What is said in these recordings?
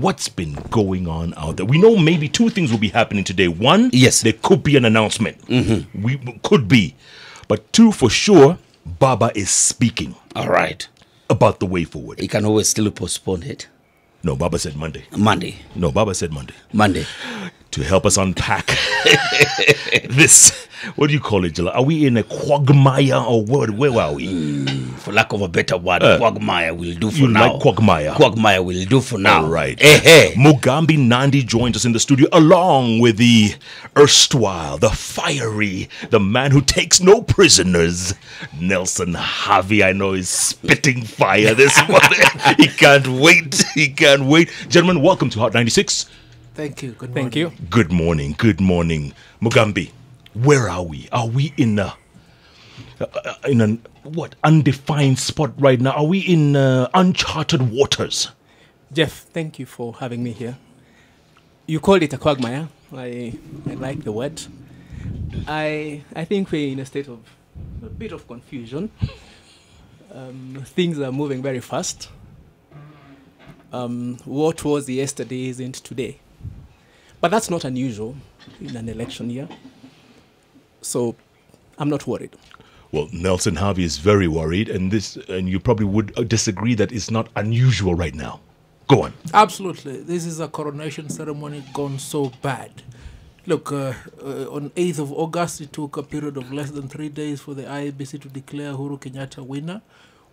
what's been going on out there? We know maybe two things will be happening today. One, yes, there could be an announcement. We could be. But two, for sure, Baba is speaking. All right. About the way forward. He can always still postpone it. No, Baba said Monday. Monday. No, Baba said Monday. Monday. To help us unpack this, what do you call it, Jala? Are we in a quagmire or what? Where are we? For lack of a better word, quagmire will do for you now. Like quagmire? Quagmire will do for now. All right. Mugambi Nandi joins us in the studio along with the erstwhile, the fiery, the man who takes no prisoners, Nelson Harvey. I know is spitting fire this morning. He can't wait. He can't wait. Gentlemen, welcome to Hot 96. Thank you. Good morning. Thank you. Good morning. Good morning. Mugambi, where are we? Are we in a undefined spot right now? Are we in uncharted waters? Jeff, thank you for having me here. You called it a quagmire. I like the word. I think we're in a state of a bit of confusion. Things are moving very fast. What was yesterday isn't today. But that's not unusual in an election year. So I'm not worried. Well, Nelson Harvey is very worried, and you probably would disagree that it's not unusual right now. Go on. Absolutely. This is a coronation ceremony gone so bad. Look, on 8th of August, it took a period of less than 3 days for the IEBC to declare Uhuru Kenyatta winner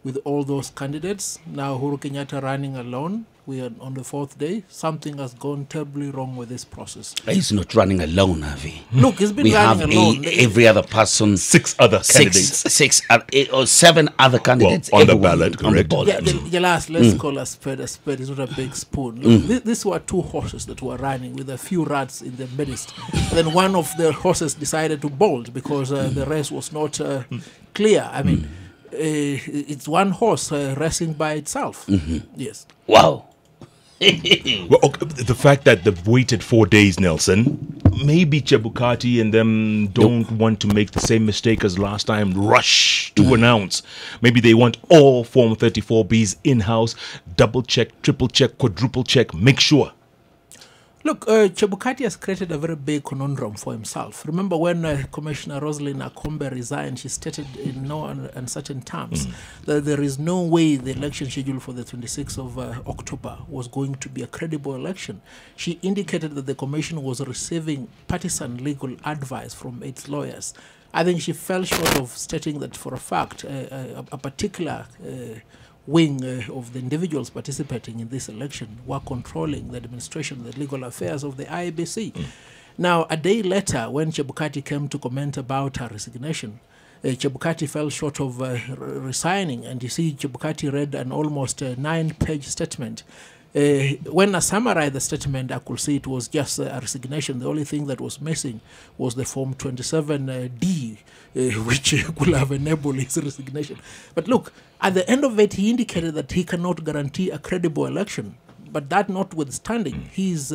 with all those candidates. Now Uhuru Kenyatta running alone. We are on the fourth day. Something has gone terribly wrong with this process. He's not running alone, Harvey. Look, he's been running alone. Every other person. 6 other candidates. 7 other candidates. Well, on the ballot, correct. Let's call a spade a spade. It's not a big spoon. Look, these were 2 horses that were running with a few rats in the midst. Then one of the horses decided to bolt because the race was not clear. I mean, it's one horse racing by itself. Yes. Wow. Well, okay, the fact that they've waited 4 days, Nelson, maybe Chebukati and them don't want to make the same mistake as last time, rush to announce. Maybe they want all Form 34Bs in-house, double check, triple check, quadruple check, make sure. Look, Chebukati has created a very big conundrum for himself. Remember when Commissioner Rosalind Akombe resigned, she stated in no uncertain terms that there is no way the election schedule for the 26th of October was going to be a credible election. She indicated that the commission was receiving partisan legal advice from its lawyers. I think she fell short of stating that for a fact a particular wing of the individuals participating in this election were controlling the administration, the legal affairs of the IEBC. Now, a day later, when Chebukati came to comment about her resignation, Chebukati fell short of resigning, and you see Chebukati read an almost 9-page statement. When I summarized the statement, I could see it was just a resignation. The only thing that was missing was the Form 27D, which could have enabled his resignation. But look, at the end of it, he indicated that he cannot guarantee a credible election. But that notwithstanding, he's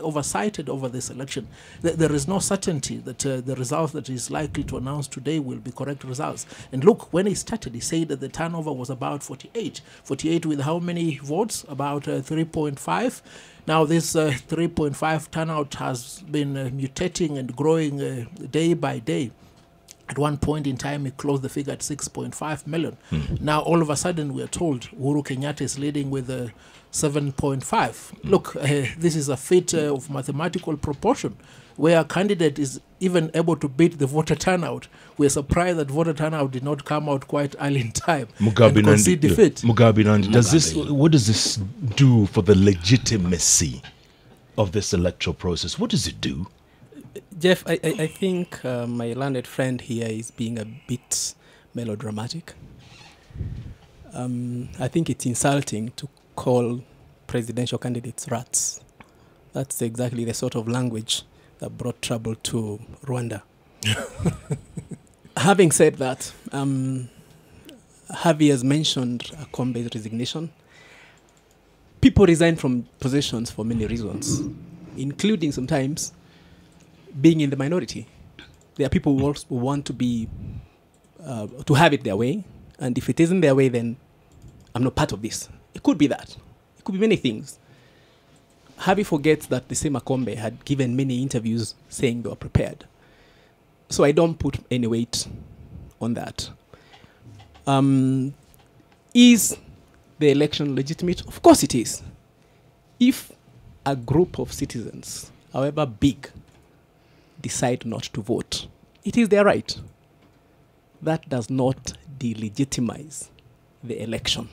oversighted over this election. There is no certainty that the results that is likely to announce today will be correct results. And look, when he started, he said that the turnover was about 48. 48 with how many votes? About 3.5. Now, this 3.5 turnout has been mutating and growing day by day. At one point in time, he closed the figure at 6.5 million. Now, all of a sudden, we are told Uhuru Kenyatta is leading with 7.5. Look, this is a feat of mathematical proportion, where a candidate is even able to beat the voter turnout. We are surprised that voter turnout did not come out quite early in time and concede defeat. Mugabe Nandi, what does this do for the legitimacy of this electoral process? What does it do? Jeff, I think my learned friend here is being a bit melodramatic. I think it's insulting to call presidential candidates rats. That's exactly the sort of language that brought trouble to Rwanda. Having said that, Harvey has mentioned Akombe's resignation. People resign from positions for many reasons, including sometimes being in the minority. There are people who want to be, to have it their way, and if it isn't their way, then I'm not part of this. It could be that. It could be many things. Harvey forgets that the same Akombe had given many interviews saying they were prepared. So I don't put any weight on that. Is the election legitimate? Of course it is. If a group of citizens, however big, decide not to vote, it is their right. That does not delegitimize the election.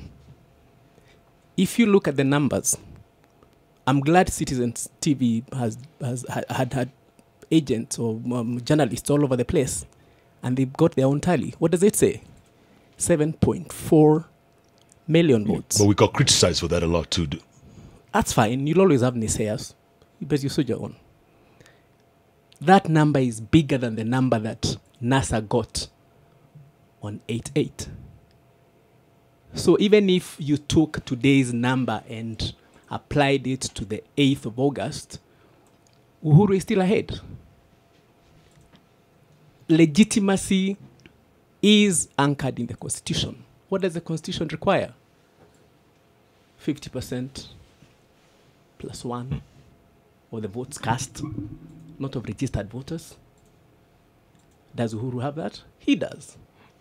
If you look at the numbers, I'm glad Citizens TV has had agents or journalists all over the place, and they've got their own tally. What does it say? 7.4 million votes. But we got criticized for that a lot too. That's fine. You'll always have naysayers. But you soldier on. That number is bigger than the number that NASA got on 8/8. So even if you took today's number and applied it to the 8th of August, Uhuru is still ahead. Legitimacy is anchored in the Constitution. What does the Constitution require? 50% plus one of the votes cast, not of registered voters. Does Uhuru have that? He does.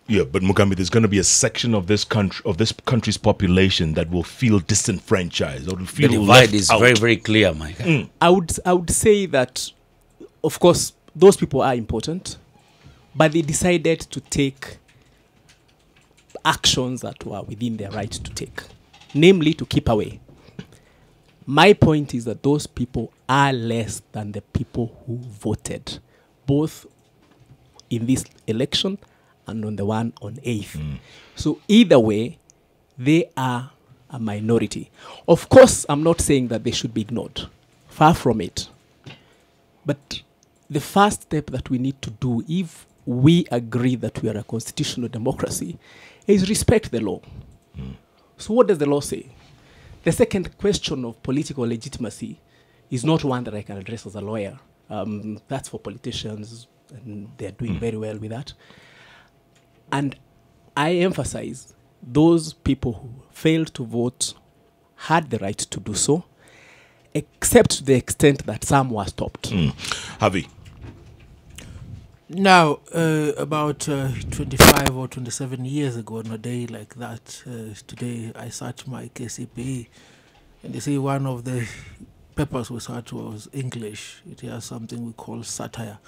Yeah, but Mugambi, there's going to be a section of this country's population that will feel disenfranchised or will feel The divide left is out. very, very clear, Mike. I would say that, of course, those people are important, but they decided to take actions that were within their right to take, namely to keep away. My point is that those people are less than the people who voted, both in this election and on the one on 8th. So either way, they are a minority. Of course, I'm not saying that they should be ignored. Far from it. But the first step that we need to do, if we agree that we are a constitutional democracy, is respect the law. So what does the law say? The second question of political legitimacy is not one that I can address as a lawyer. That's for politicians, and they're doing very well with that. And I emphasize those people who failed to vote had the right to do so, except to the extent that some were stopped. Harvey. Now, about 25 or 27 years ago, on a day like that, today I searched my KCPE, and you see one of the papers we searched was English. It has something we call satire.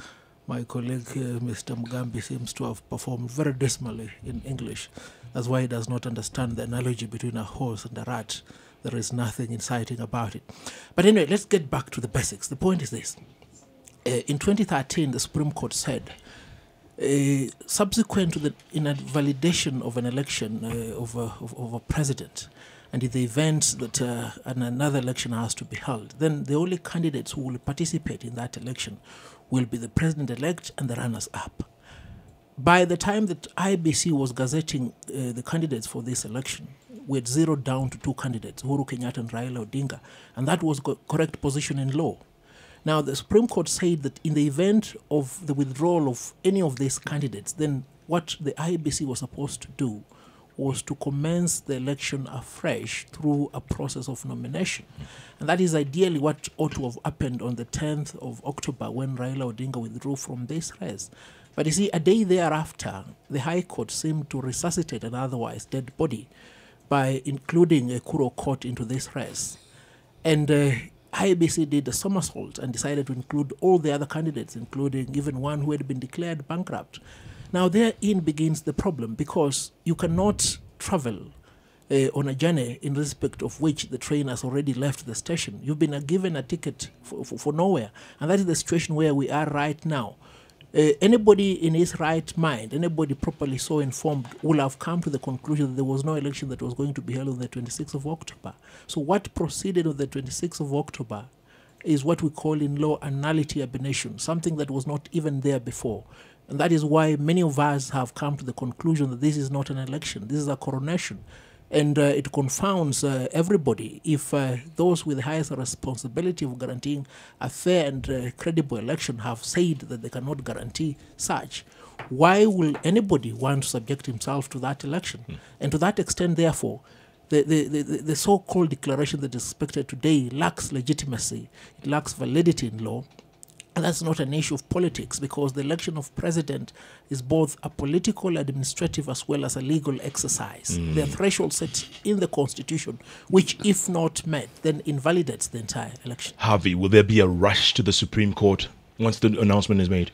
My colleague, Mr. Mugambi, seems to have performed very dismally in English. That's why he does not understand the analogy between a horse and a rat. There is nothing inciting about it. But anyway, let's get back to the basics. The point is this. In 2013, the Supreme Court said, subsequent to the invalidation of an election of a president, and in the event that another election has to be held, then the only candidates who will participate in that election will be the president-elect and the runners-up. By the time that IBC was gazetting the candidates for this election, we had zeroed down to two candidates, Uhuru Kenyatta and Raila Odinga, and that was the correct position in law. Now, the Supreme Court said that in the event of the withdrawal of any of these candidates, then what the IBC was supposed to do was to commence the election afresh through a process of nomination. And that is ideally what ought to have happened on the 10th of October when Raila Odinga withdrew from this race. But you see, a day thereafter, the High Court seemed to resuscitate an otherwise dead body by including a Kuro Court into this race. And IBC did a somersault and decided to include all the other candidates, including even one who had been declared bankrupt. Now, therein begins the problem, because you cannot travel on a journey in respect of which the train has already left the station. You've been given a ticket for nowhere, and that is the situation where we are right now. Anybody in his right mind, anybody properly so informed, will have come to the conclusion that there was no election that was going to be held on the 26th of October. So what proceeded on the 26th of October is what we call in law a nullity ab initio, something that was not even there before. And that is why many of us have come to the conclusion that this is not an election, this is a coronation. And it confounds everybody if those with the highest responsibility of guaranteeing a fair and credible election have said that they cannot guarantee such. Why will anybody want to subject himself to that election? And to that extent, therefore, the so-called declaration that is expected today lacks legitimacy, it lacks validity in law. And that's not an issue of politics, because the election of president is both a political, administrative, as well as a legal exercise. There are thresholds set in the constitution, which, if not met, then invalidates the entire election. Harvey, will there be a rush to the Supreme Court once the announcement is made?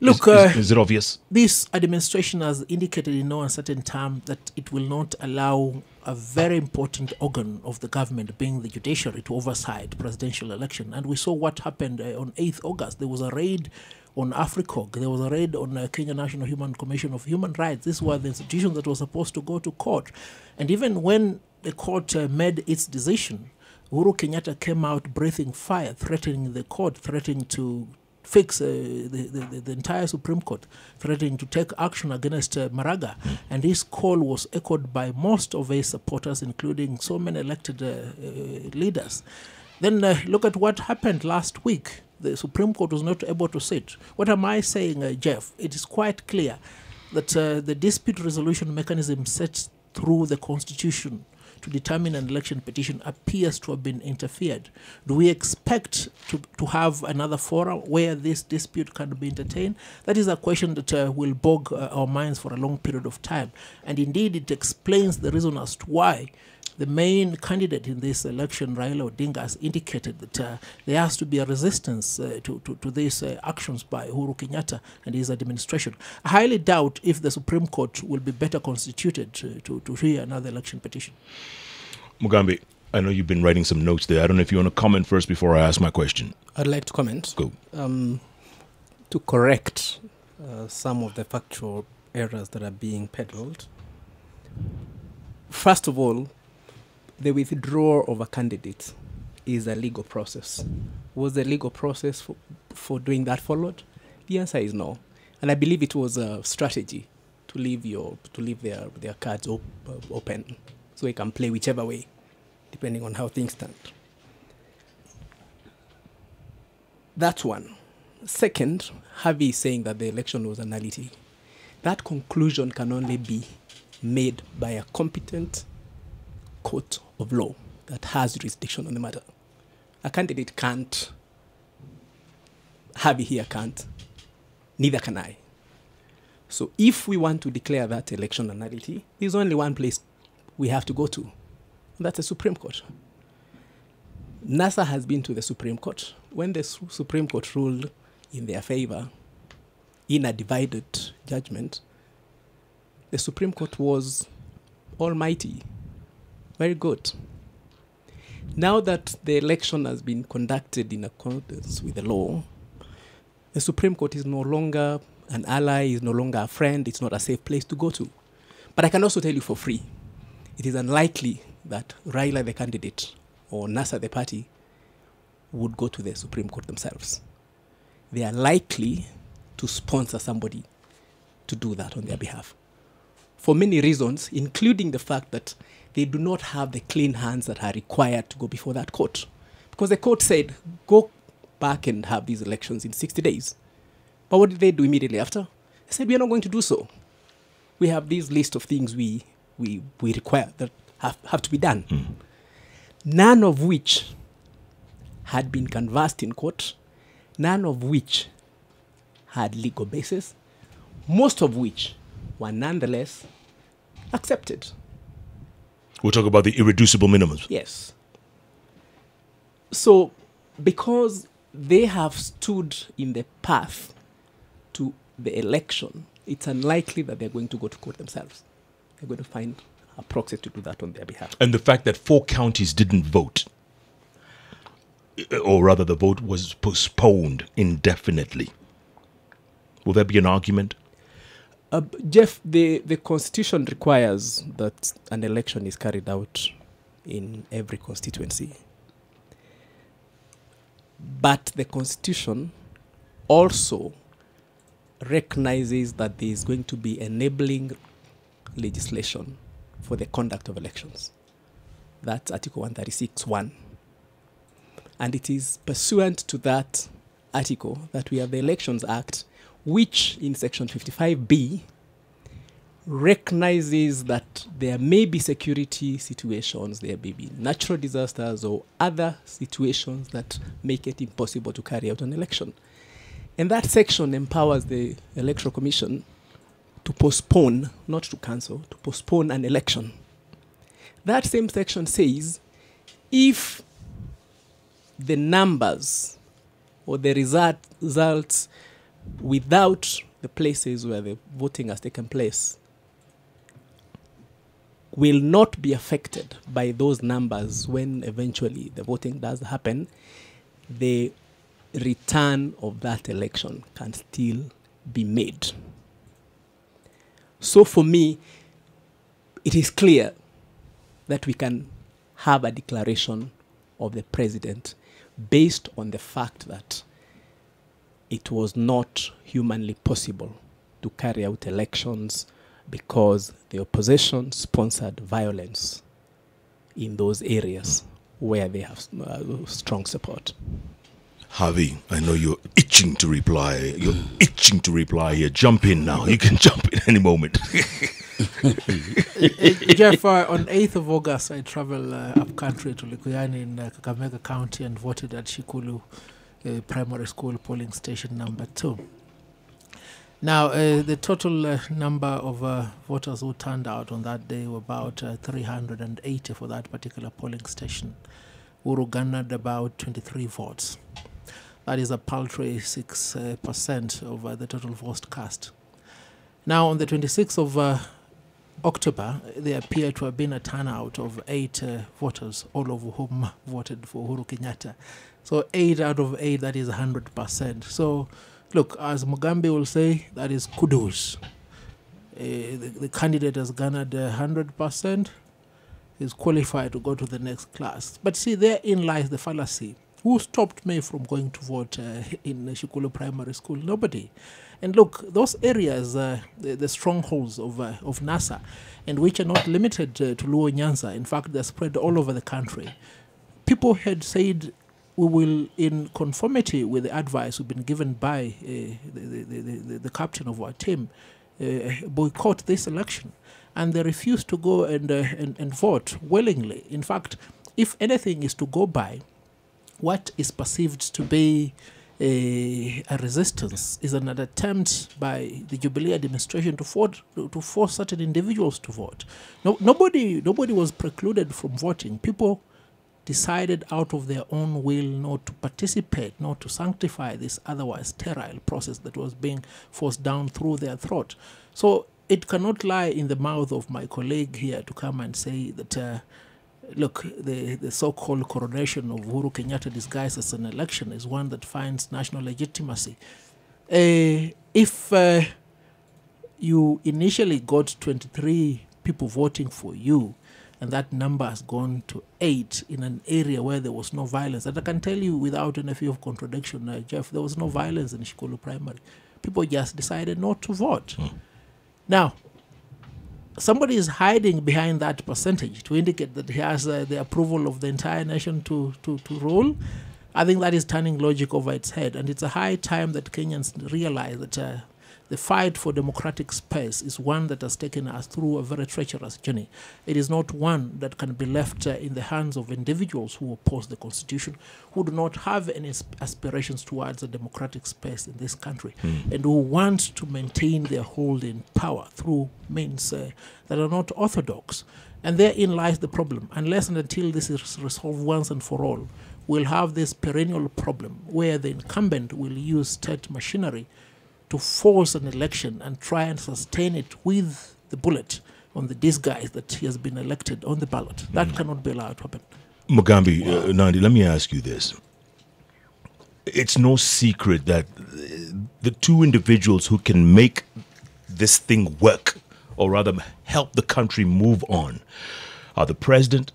Look, is it obvious? this administration has indicated in no uncertain term that it will not allow a very important organ of the government, being the judiciary, to oversight presidential election. And we saw what happened on 8th August. There was a raid on AFRICOG. There was a raid on Kenya National Human Commission of Human Rights. These were the institutions that were supposed to go to court. And even when the court made its decision, Uhuru Kenyatta came out breathing fire, threatening the court, threatening to fix the entire Supreme Court, threatening to take action against Maraga. And this call was echoed by most of his supporters, including so many elected leaders. Then look at what happened last week. The Supreme Court was not able to sit. What am I saying, Jeff? It is quite clear that the dispute resolution mechanism set through the Constitution to determine an election petition appears to have been interfered. Do we expect to have another forum where this dispute can be entertained? That is a question that will bog our minds for a long period of time. And indeed, it explains the reason as to why the main candidate in this election, Raila Odinga, has indicated that there has to be a resistance to these actions by Uhuru Kenyatta and his administration. I highly doubt if the Supreme Court will be better constituted to hear another election petition. Mugambi, I know you've been writing some notes there. I don't know if you want to comment first before I ask my question. I'd like to comment. Go. To correct some of the factual errors that are being peddled. First of all, the withdrawal of a candidate is a legal process. Was the legal process for doing that followed? The answer is no. And I believe it was a strategy to leave their cards open so they can play whichever way, depending on how things stand. That's one. Second, Harvey is saying that the election was a nullity. That conclusion can only be made by a competent court of law that has jurisdiction on the matter. A candidate can't, Harvey here can't, neither can I. So if we want to declare that election a nullity, there's only one place we have to go to, and that's the Supreme Court. NASA has been to the Supreme Court. When the Supreme Court ruled in their favor in a divided judgment, the Supreme Court was almighty. Very good. Now that the election has been conducted in accordance with the law, the Supreme Court is no longer an ally, is no longer a friend, it's not a safe place to go to. But I can also tell you for free, it is unlikely that Raila, the candidate, or NASA, the party, would go to the Supreme Court themselves. They are likely to sponsor somebody to do that on their behalf. For many reasons, including the fact that they do not have the clean hands that are required to go before that court. Because the court said, go back and have these elections in 60 days. But what did they do immediately after? They said, we are not going to do so. We have this list of things we require that have to be done. None of which had been canvassed in court, none of which had legal basis, most of which were nonetheless accepted. We'll talk about the irreducible minimums. Yes. So, because they have stood in the path to the election, it's unlikely that they're going to go to court themselves. They're going to find a proxy to do that on their behalf. And the fact that 4 counties didn't vote, or rather the vote was postponed indefinitely, will there be an argument? Jeff, the Constitution requires that an election is carried out in every constituency. But the Constitution also recognizes that there is going to be enabling legislation for the conduct of elections. That's Article 136(1). And it is pursuant to that article that we have the Elections Act, which in Section 55B recognizes that there may be security situations, there may be natural disasters or other situations that make it impossible to carry out an election. And that section empowers the Electoral Commission to postpone, not to cancel, to postpone an election. That same section says if the numbers or the results without the places where the voting has taken place will not be affected by those numbers when eventually the voting does happen, the return of that election can still be made. So for me, it is clear that we can have a declaration of the president based on the fact that it was not humanly possible to carry out elections because the opposition sponsored violence in those areas where they have strong support. Harvey, I know you're itching to reply. You're itching to reply here. Jump in now. You can jump in any moment. Jeff, on 8th of August, I travel up country to Likuyani in Kakamega County and voted at Shikulu Primary School polling station number 2. Now, the total number of voters who turned out on that day were about 380 for that particular polling station. Uru garnered about 23 votes. That is a paltry 6% of the total votes cast. Now, on the 26th of October, there appeared to have been a turnout of 8 voters, all of whom voted for Uhuru Kenyatta. So 8 out of 8, that is 100%. So, look, as Mugambe will say, that is kudos. The candidate has garnered 100%, is qualified to go to the next class. But see, therein lies the fallacy. Who stopped me from going to vote in Shikulu Primary School? Nobody. And look, those areas, the strongholds of NASA, and which are not limited to Luo Nyanza, in fact, they're spread all over the country. People had said, we will, in conformity with the advice we've been given by the captain of our team, boycott this election. And they refused to go and vote willingly. In fact, if anything is to go by, what is perceived to be a resistance is an attempt by the Jubilee administration to force certain individuals to vote. Nobody was precluded from voting. People decided out of their own will not to participate, not to sanctify this otherwise sterile process that was being forced down through their throat. So it cannot lie in the mouth of my colleague here to come and say that look, the so-called coronation of Uhuru Kenyatta disguised as an election is one that finds national legitimacy. If you initially got 23 people voting for you, and that number has gone to 8 in an area where there was no violence, and I can tell you without any fear of contradiction, Jeff, there was no violence in Shikulu Primary. People just decided not to vote. Now, somebody is hiding behind that percentage to indicate that he has the approval of the entire nation to rule. I think that is turning logic over its head, and it's a high time that Kenyans realize that the fight for democratic space is one that has taken us through a very treacherous journey. It is not one that can be left in the hands of individuals who oppose the constitution, who do not have any aspirations towards a democratic space in this country, and who want to maintain their hold in power through means that are not orthodox. And therein lies the problem. Unless and until this is resolved once and for all, we'll have this perennial problem where the incumbent will use state machinery to force an election and try and sustain it with the bullet on the disguise that he has been elected on the ballot. That cannot be allowed to happen. Mugambi, Nandi, let me ask you this. It's no secret that the two individuals who can make this thing work, or rather help the country move on, are the president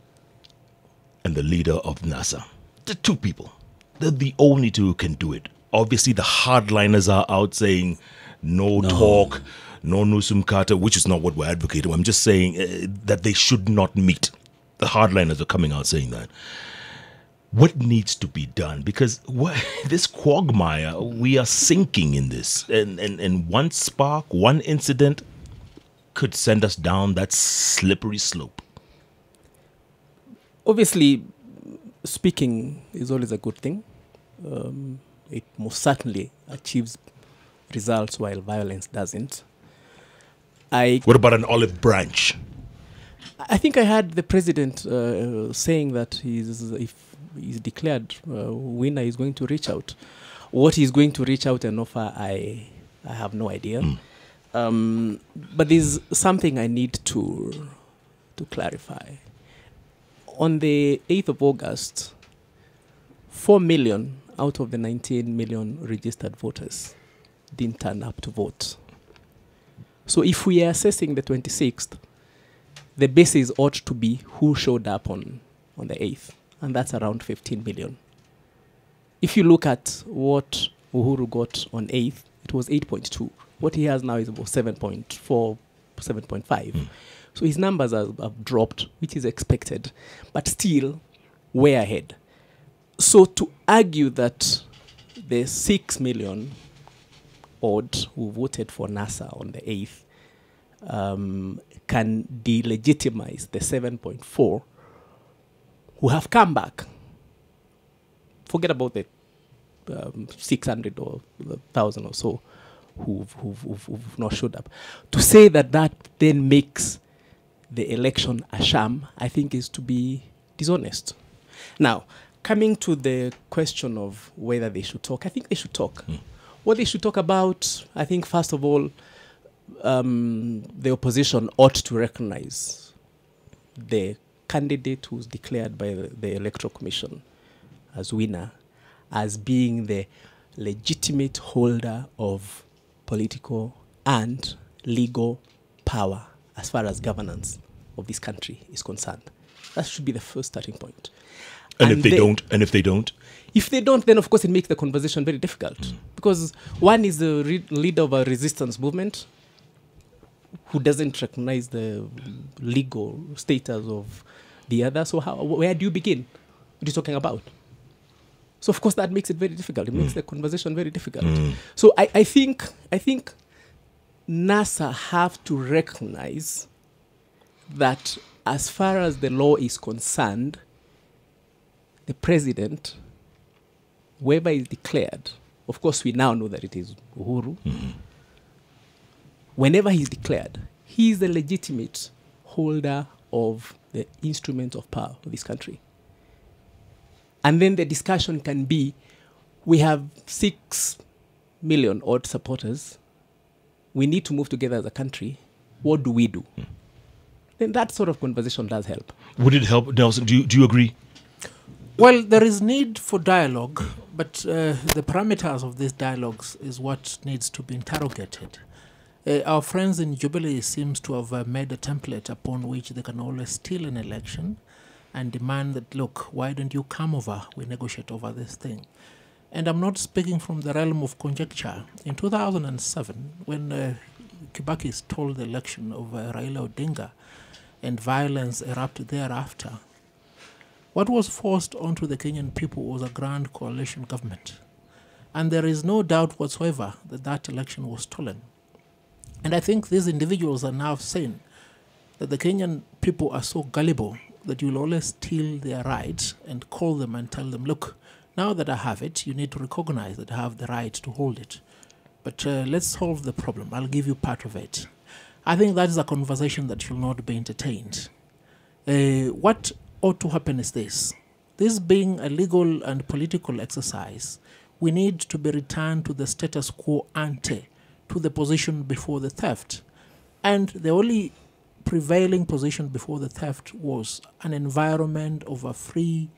and the leader of NASA. The two people. They're the only two who can do it. Obviously, the hardliners are out saying no talk, no Nusum Kata, which is not what we're advocating. I'm just saying that they should not meet. The hardliners are coming out saying that. What needs to be done? Because this quagmire, we are sinking in this. And one spark, one incident, could send us down that slippery slope? Obviously, speaking is always a good thing. It most certainly achieves results while violence doesn't. What about an olive branch? I think I heard the president saying that if he's declared winner, he's going to reach out. What he's going to reach out and offer, I have no idea. But there's something I need to clarify. On the 8th of August, 4 million out of the 19 million registered voters didn't turn up to vote. So if we are assessing the 26th, the basis ought to be who showed up on the 8th, and that's around 15 million. If you look at what Uhuru got on 8th, it was 8.2. What he has now is about 7.4, 7.5. So his numbers have dropped, which is expected, but still way ahead. So to argue that the 6 million odd who voted for NASA on the 8th can delegitimize the 7.4 who have come back. Forget about the 600 or 1,000 or so who've not showed up. To say that then makes the election a sham, I think is to be dishonest. Now, coming to the question of whether they should talk, I think they should talk. What they should talk about, I think, first of all, the opposition ought to recognize the candidate who's declared by the Electoral Commission as winner as being the legitimate holder of political and legal power as far as governance of this country is concerned. That should be the first starting point. And if they don't? If they don't, then of course it makes the conversation very difficult. Because one is the leader of a resistance movement who doesn't recognize the legal status of the other. So where do you begin? What are you talking about? So of course that makes it very difficult. It makes the conversation very difficult. So I think NASA have to recognize that as far as the law is concerned, the president, whoever is declared, of course we now know that it is Uhuru. Whenever he's declared, he is the legitimate holder of the instrument of power of this country. And then the discussion can be, we have 6 million odd supporters. We need to move together as a country. What do we do? Then that sort of conversation does help. Would it help, Nelson? Do you agree? Well, there is need for dialogue, but the parameters of these dialogues is what needs to be interrogated. Our friends in Jubilee seems to have made a template upon which they can always steal an election and demand that, look, why don't you come over, we negotiate over this thing. And I'm not speaking from the realm of conjecture. In 2007, when Kibaki stole the election of Raila Odinga and violence erupted thereafter, what was forced onto the Kenyan people was a grand coalition government. And there is no doubt whatsoever that that election was stolen. And I think these individuals are now saying that the Kenyan people are so gullible that you'll always steal their rights and call them and tell them, look, now that I have it, you need to recognize that I have the right to hold it. But let's solve the problem. I'll give you part of it. I think that is a conversation that should not be entertained. What ought to happen is this. This being a legal and political exercise, we need to be returned to the status quo ante, to the position before the theft. And the only prevailing position before the theft was an environment of a free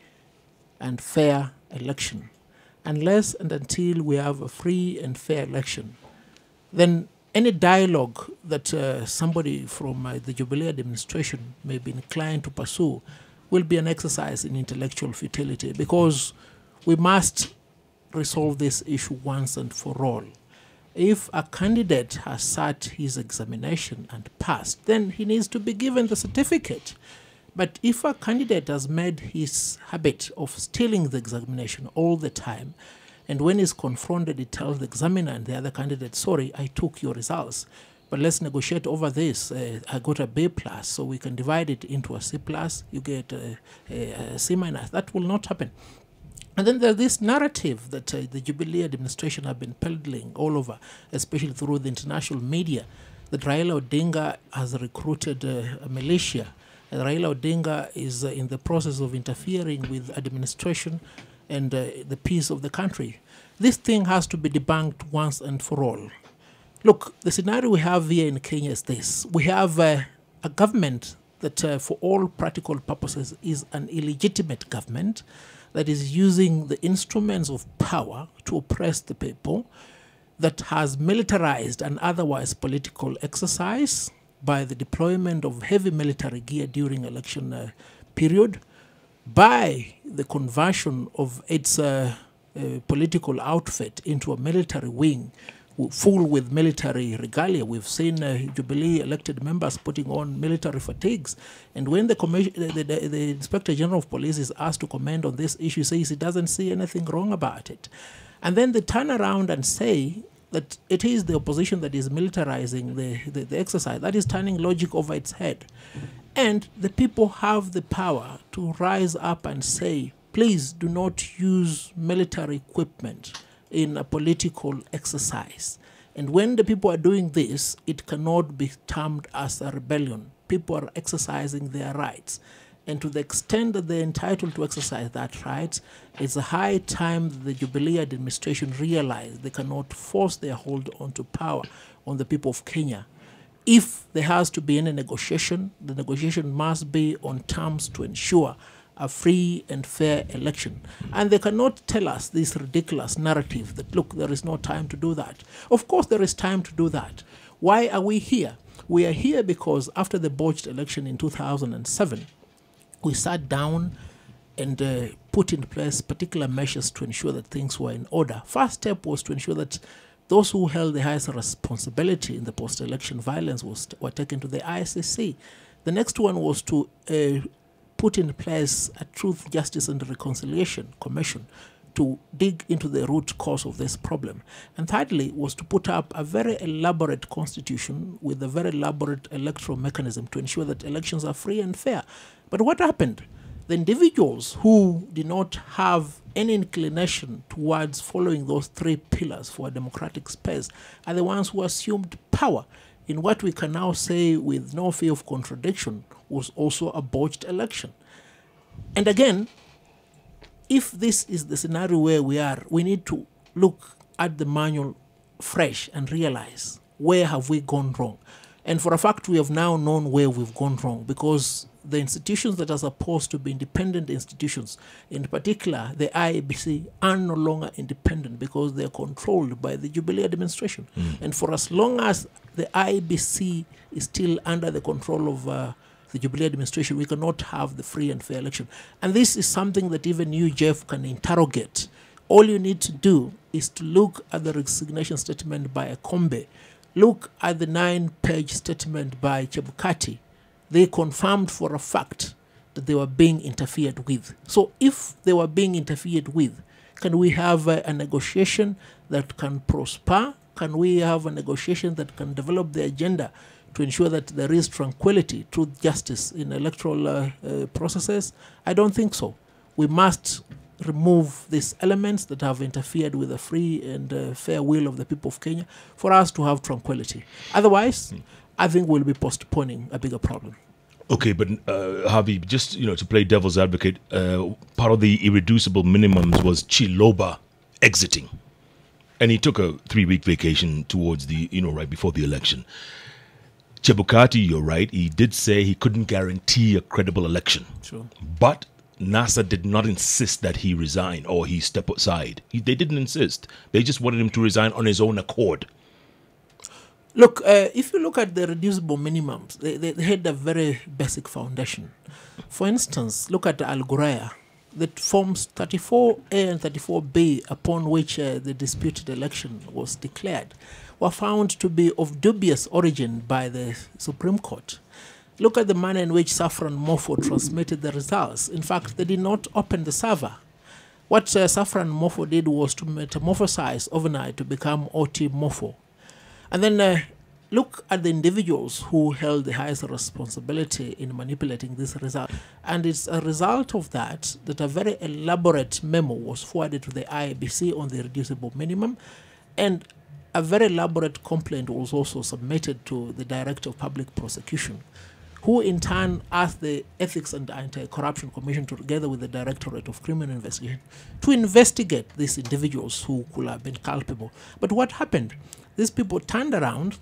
and fair election. Unless and until we have a free and fair election, then any dialogue that somebody from the Jubilee administration may be inclined to pursue will be an exercise in intellectual futility, because we must resolve this issue once and for all. If a candidate has sat his examination and passed, then he needs to be given the certificate. But if a candidate has made his habit of stealing the examination all the time, and when he's confronted, he tells the examiner and the other candidate, sorry, I took your results, but let's negotiate over this. I got a B plus, so we can divide it into a C plus. You get a C minus. That will not happen. And then there's this narrative that the Jubilee administration have been peddling all over, especially through the international media, that Raila Odinga has recruited a militia. And Raila Odinga is in the process of interfering with administration and the peace of the country. This thing has to be debunked once and for all. Look, the scenario we have here in Kenya is this. We have a government that for all practical purposes is an illegitimate government that is using the instruments of power to oppress the people, that has militarized an otherwise political exercise by the deployment of heavy military gear during election period, by the conversion of its political outfit into a military wing full with military regalia. We've seen Jubilee elected members putting on military fatigues. And when the Inspector General of Police is asked to comment on this issue, says he doesn't see anything wrong about it. And then they turn around and say that it is the opposition that is militarizing the exercise. That is turning logic over its head. And the people have the power to rise up and say, please do not use military equipment in a political exercise. And when the people are doing this, it cannot be termed as a rebellion. People are exercising their rights. And to the extent that they're entitled to exercise that right, it's a high time that the Jubilee administration realize they cannot force their hold onto power on the people of Kenya. If there has to be any negotiation, the negotiation must be on terms to ensure a free and fair election. And they cannot tell us this ridiculous narrative that, look, there is no time to do that. Of course there is time to do that. Why are we here? We are here because after the botched election in 2007, we sat down and put in place particular measures to ensure that things were in order. First step was to ensure that those who held the highest responsibility in the post-election violence were taken to the ICC. The next one was to put in place a Truth, Justice and Reconciliation Commission to dig into the root cause of this problem. And thirdly was to put up a very elaborate constitution with a very elaborate electoral mechanism to ensure that elections are free and fair. But what happened? The individuals who did not have any inclination towards following those three pillars for a democratic space are the ones who assumed power in what we can now say with no fear of contradiction was also a botched election. And again, if this is the scenario where we are, we need to look at the manual fresh and realize where have we gone wrong. And for a fact, we have now known where we've gone wrong because the institutions that are supposed to be independent institutions, in particular the IEBC, are no longer independent because they're controlled by the Jubilee administration. And for as long as the IEBC is still under the control of the Jubilee administration, we cannot have the free and fair election. And this is something that even you, Jeff, can interrogate. All you need to do is to look at the resignation statement by Akombe. Look at the 9-page statement by Chebukati. They confirmed for a fact that they were being interfered with. So if they were being interfered with, can we have a negotiation that can prosper? Can we have a negotiation that can develop the agenda to ensure that there is tranquility, truth, justice in electoral processes? I don't think so. We must remove these elements that have interfered with the free and fair will of the people of Kenya for us to have tranquility. Otherwise, I think we'll be postponing a bigger problem. Okay, but Harvey, just to play devil's advocate, part of the irreducible minimums was Chiloba exiting, and he took a 3-week vacation towards the right before the election. Chebukati, you're right, he did say he couldn't guarantee a credible election. Sure. But NASA did not insist that he resign or he step aside. They didn't insist. They just wanted him to resign on his own accord. Look, if you look at the reducible minimums, they had a very basic foundation. For instance, look at Al Ghurair, that forms 34A and 34B upon which the disputed election was declared, were found to be of dubious origin by the Supreme Court. Look at the manner in which Saffron Mofo transmitted the results. In fact, they did not open the server. What Saffron Mofo did was to metamorphosize overnight to become OT Mofo. And then look at the individuals who held the highest responsibility in manipulating this result. And it's a result of that a very elaborate memo was forwarded to the IEBC on the reducible minimum, and a very elaborate complaint was also submitted to the Director of Public Prosecution, who in turn asked the Ethics and Anti-Corruption Commission, together with the Directorate of Criminal Investigation, to investigate these individuals who could have been culpable. But what happened? These people turned around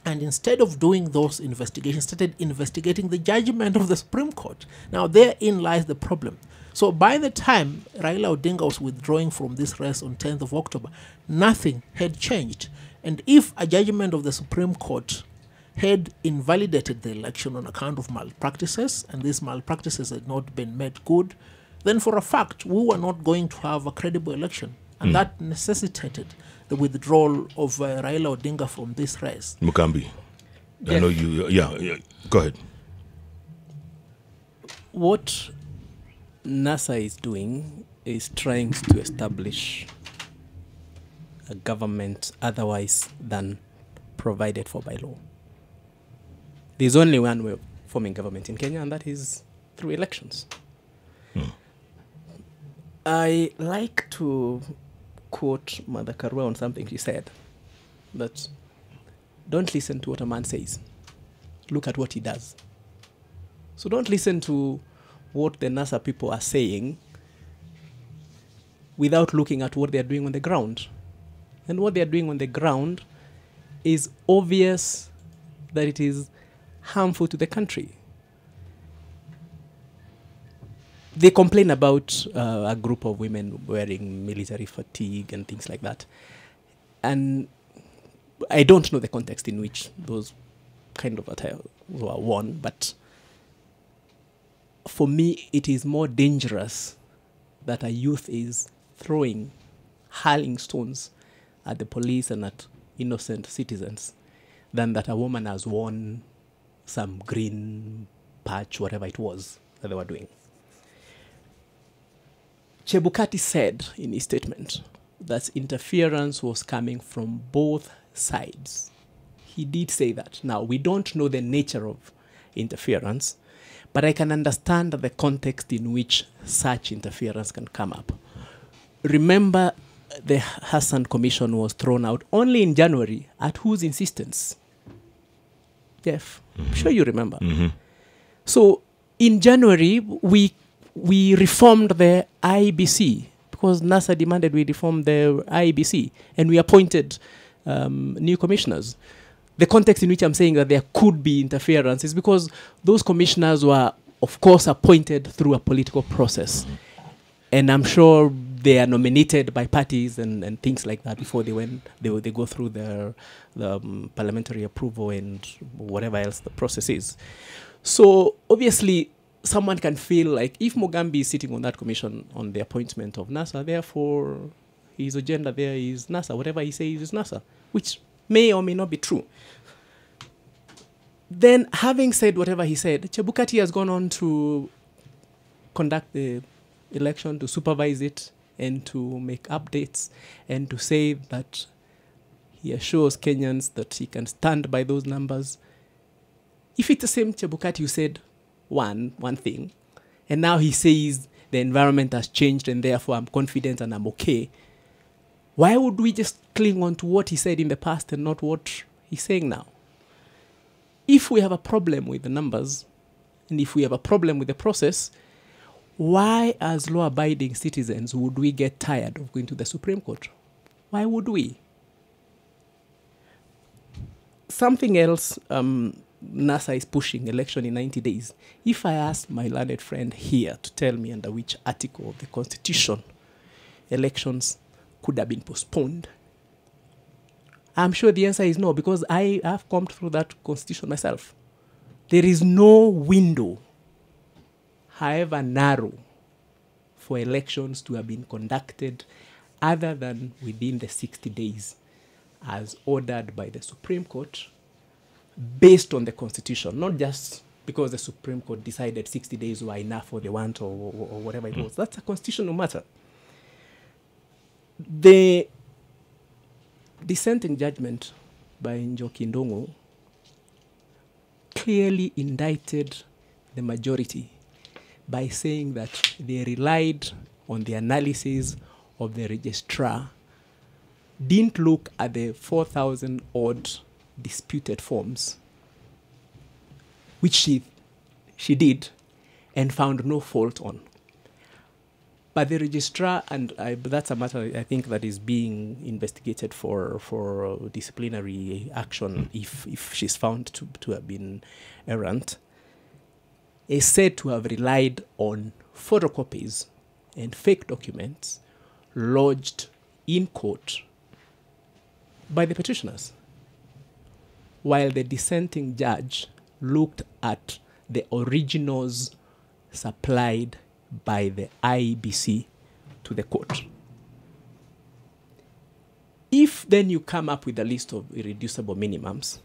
and instead of doing those investigations, started investigating the judgment of the Supreme Court. Now, therein lies the problem. So by the time Raila Odinga was withdrawing from this race on 10th of October, nothing had changed. And if a judgment of the Supreme Court had invalidated the election on account of malpractices, and these malpractices had not been made good, then for a fact, we were not going to have a credible election. And that necessitated the withdrawal of Raila Odinga from this race. Mukambi, I know you, yeah, go ahead. What NASA is doing is trying to establish a government otherwise than provided for by law. There's only one way of forming government in Kenya, and that is through elections. I like to quote Mother Karua on something she said, that don't listen to what a man says, look at what he does. So don't listen to what the NASA people are saying without looking at what they are doing on the ground. And what they are doing on the ground is obvious that it is harmful to the country. They complain about a group of women wearing military fatigue and things like that. And I don't know the context in which those kind of attire were worn, but for me, it is more dangerous that a youth is hurling stones at the police and at innocent citizens than that a woman has worn some green patch, whatever it was that they were doing. Chebukati said in his statement that interference was coming from both sides. He did say that. Now, we don't know the nature of interference, but I can understand the context in which such interference can come up. Remember, the Hassan Commission was thrown out only in January. At whose insistence? Jeff, I'm sure you remember. So, in January, we reformed the IBC because NASA demanded we reform the IBC, and we appointed new commissioners. The context in which I'm saying that there could be interference is because those commissioners were, of course, appointed through a political process. And I'm sure they are nominated by parties and things like that before they go through the parliamentary approval and whatever else the process is. So obviously, someone can feel like if Mugambi is sitting on that commission on the appointment of NASA, therefore his agenda there is NASA. Whatever he says is NASA, which may or may not be true. Then, having said whatever he said, Chebukati has gone on to conduct the election, to supervise it, and to make updates, and to say that he assures Kenyans that he can stand by those numbers. If it's the same Chebukati who said one thing, and now he says the environment has changed and therefore I'm confident and I'm okay, why would we just cling on to what he said in the past and not what he's saying now? If we have a problem with the numbers, and if we have a problem with the process, why as law-abiding citizens would we get tired of going to the Supreme Court? Why would we? Something else, NASA is pushing election in 90 days. If I ask my learned friend here to tell me under which article of the Constitution elections could have been postponed, I'm sure the answer is no, because I have combed through that Constitution myself. There is no window, however narrow, for elections to have been conducted other than within the 60 days as ordered by the Supreme Court based on the Constitution, not just because the Supreme Court decided 60 days were enough for the want or whatever it was. That's a constitutional matter. The dissenting judgment by Njoki Ndung'u clearly indicted the majority by saying that they relied on the analysis of the registrar, didn't look at the 4,000 odd disputed forms, which she did and found no fault on. But the registrar, and that's a matter I think that is being investigated for disciplinary action if she's found to have been errant, is said to have relied on photocopies and fake documents lodged in court by the petitioners, while the dissenting judge looked at the originals supplied by the IEBC to the court. If then you come up with a list of irreducible minimums,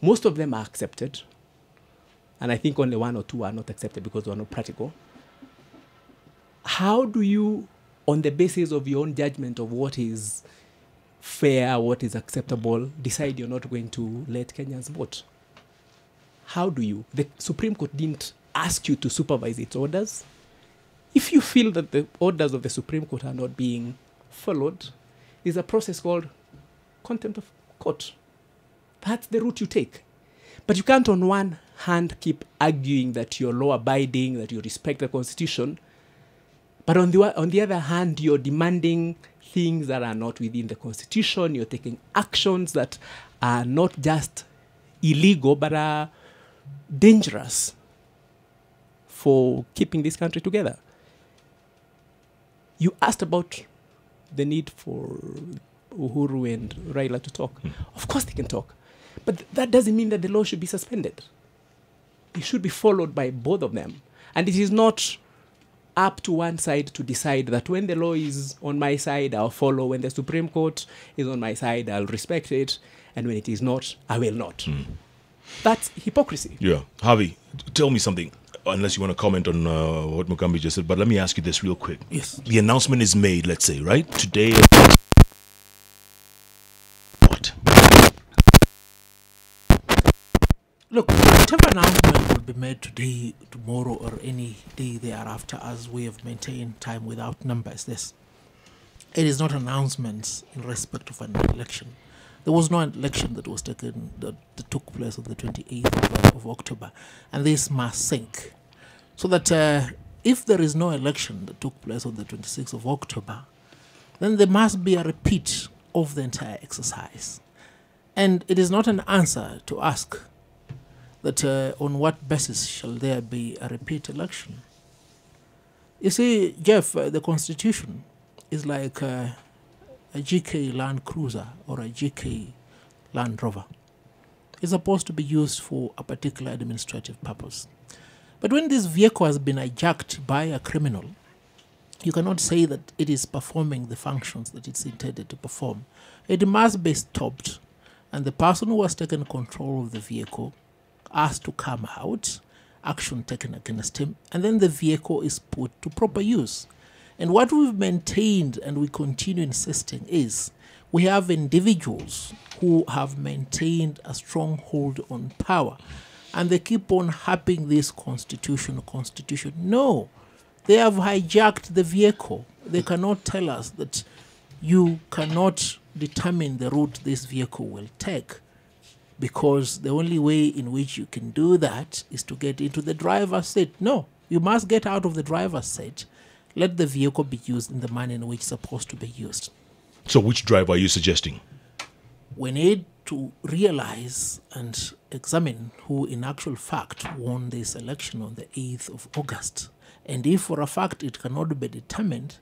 most of them are accepted, and I think only one or two are not accepted because they are not practical. How do you, on the basis of your own judgment of what is fair, what is acceptable, decide you're not going to let Kenyans vote? How do you? The Supreme Court didn't ask you to supervise its orders. If you feel that the orders of the Supreme Court are not being followed, there's a process called contempt of court. That's the route you take. But you can't on one hand keep arguing that you're law-abiding, that you respect the Constitution, but on the other hand, you're demanding things that are not within the Constitution. You're taking actions that are not just illegal, but are dangerous for keeping this country together. You asked about the need for Uhuru and Raila to talk. Of course they can talk. But that doesn't mean that the law should be suspended. It should be followed by both of them. And it is not up to one side to decide that when the law is on my side, I'll follow. When the Supreme Court is on my side, I'll respect it. And when it is not, I will not. That's hypocrisy. Yeah. Harvey, tell me something, unless you want to comment on what Mugambi just said, but let me ask you this real quick. Yes. The announcement is made, let's say, right? Today. What? Look, whatever announcement will be made today, tomorrow, or any day thereafter, as we have maintained time without numbers, this, it is not announcements in respect of an election. There was no election that was taken, that took place on the 28th of October, and this must sink. So that if there is no election that took place on the 26th of October, then there must be a repeat of the entire exercise. And it is not an answer to ask that on what basis shall there be a repeat election. You see, Jeff, the Constitution is like a GK Land Cruiser or a GK Land Rover. It's supposed to be used for a particular administrative purpose. But when this vehicle has been hijacked by a criminal, you cannot say that it is performing the functions that it's intended to perform. It must be stopped, and the person who has taken control of the vehicle has to come out, action taken against him, and then the vehicle is put to proper use. And what we've maintained and we continue insisting is we have individuals who have maintained a strong hold on power, and they keep on harping this constitution. No, they have hijacked the vehicle. They cannot tell us that you cannot determine the route this vehicle will take, because the only way in which you can do that is to get into the driver's seat. No, you must get out of the driver's seat. Let the vehicle be used in the manner in which it's supposed to be used. So which drive are you suggesting? We need to realize and examine who in actual fact won this election on the 8th of August. And if for a fact it cannot be determined,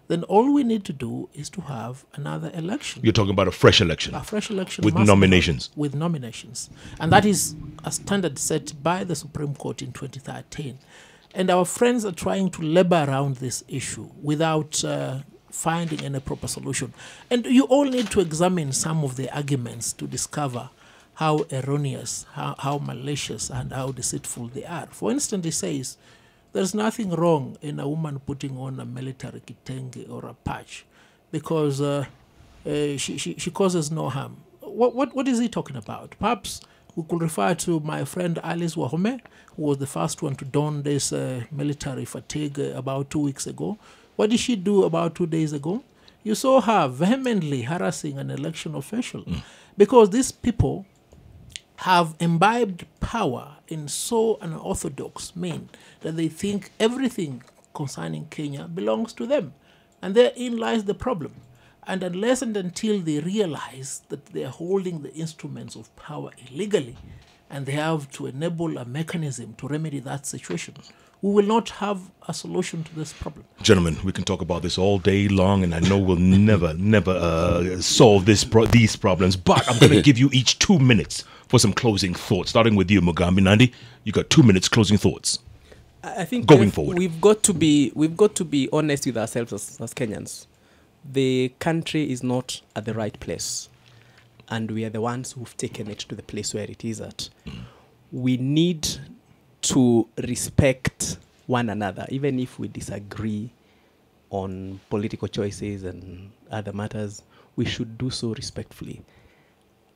then all we need to do is to have another election. You're talking about a fresh election? A fresh election. With must be nominations? held with nominations. And that is a standard set by the Supreme Court in 2013. And our friends are trying to labor around this issue without finding any proper solution. And you all need to examine some of the arguments to discover how erroneous, how malicious, and how deceitful they are. For instance, he says, there's nothing wrong in a woman putting on a military kitenge or a patch, because she causes no harm. What is he talking about? Perhaps we could refer to my friend Alice Wahome, who was the first one to don this military fatigue about 2 weeks ago. What did she do about 2 days ago? You saw her vehemently harassing an election official because these people have imbibed power in so unorthodox mean that they think everything concerning Kenya belongs to them. And therein lies the problem. And unless and until they realize that they are holding the instruments of power illegally, and they have to enable a mechanism to remedy that situation, we will not have a solution to this problem. Gentlemen, we can talk about this all day long, and I know we'll never solve these problems, but I'm going to give you each 2 minutes for some closing thoughts. Starting with you, Mugambi Nandi, you got 2 minutes closing thoughts. I think going forward, we've got to be honest with ourselves as Kenyans. The country is not at the right place, and we are the ones who've taken it to the place where it is at. We need to respect one another, even if we disagree on political choices and other matters. We should do so respectfully.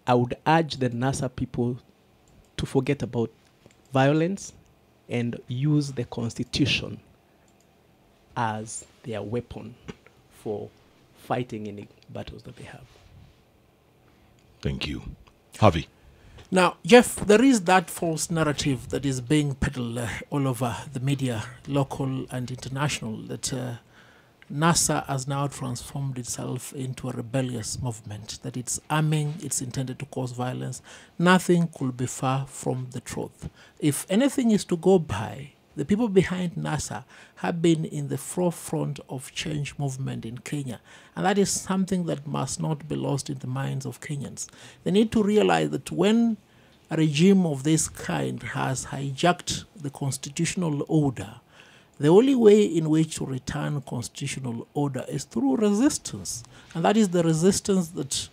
I would urge the NASA people to forget about violence and use the Constitution as their weapon for fighting any battles that they have. Thank you. Harvey. Now, Jeff, there is that false narrative that is being peddled all over the media, local and international, that NASA has now transformed itself into a rebellious movement, that it's arming, it's intended to cause violence. Nothing could be far from the truth. If anything is to go by, the people behind NASA have been in the forefront of change movement in Kenya, and that is something that must not be lost in the minds of Kenyans. They need to realize that when a regime of this kind has hijacked the constitutional order, the only way in which to return constitutional order is through resistance, and that is the resistance that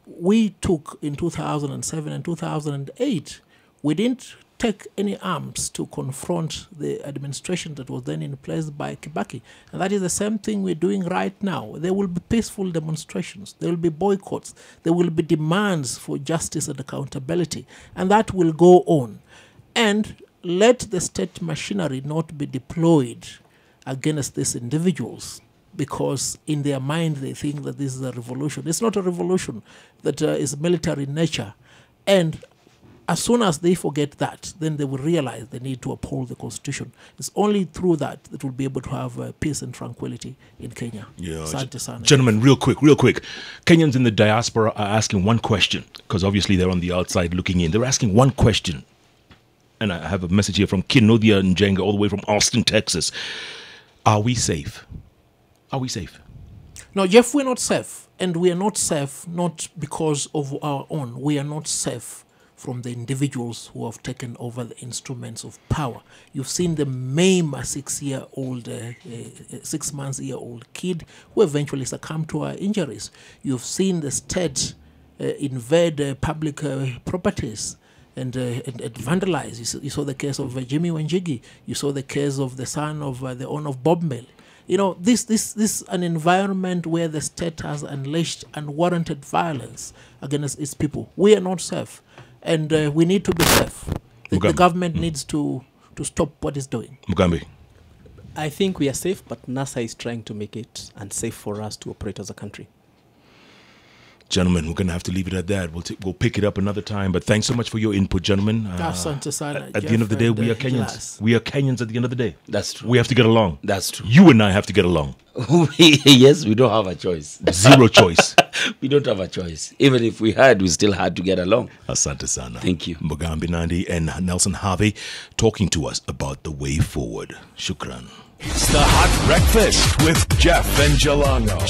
we took in 2007 and 2008. We didn't take any arms to confront the administration that was then in place by Kibaki. And that is the same thing we're doing right now. There will be peaceful demonstrations. There will be boycotts. There will be demands for justice and accountability. And that will go on. And let the state machinery not be deployed against these individuals, because in their mind they think that this is a revolution. It's not a revolution that is military in nature. And as soon as they forget that, then they will realize they need to uphold the Constitution. It's only through that that we'll be able to have peace and tranquility in Kenya. Yeah, gentlemen, real quick. Kenyans in the diaspora are asking one question, because obviously they're on the outside looking in. They're asking one question. And I have a message here from Kinodia Njenga, all the way from Austin, Texas. Are we safe? Are we safe? No, Jeff, we're not safe. And we are not safe not because of our own. We are not safe from the individuals who have taken over the instruments of power. You've seen them maim a 6-month-year-old kid who eventually succumbed to her injuries. You've seen the state invade public properties and vandalize. You saw the case of Jimmy Wanjigi. You saw the case of the son of the owner of Bob Mill. You know, this is an environment where the state has unleashed unwarranted violence against its people. We are not safe. And we need to be safe. The government needs to stop what it's doing. Mugambi. I think we are safe, but NASA is trying to make it unsafe for us to operate as a country. Gentlemen, we're going to have to leave it at that. We'll pick it up another time. But thanks so much for your input, gentlemen. At the end of the day, we are Kenyans. Glass. We are Kenyans at the end of the day. That's true. We have to get along. That's true. You and I have to get along. Yes, we don't have a choice. Zero choice. We don't have a choice. Even if we had, we still had to get along. Asante sana. Thank you. Mugambi Nandi and Nelson Harvey talking to us about the way forward. Shukran. It's the Hot Breakfast with Jeff and Jalango.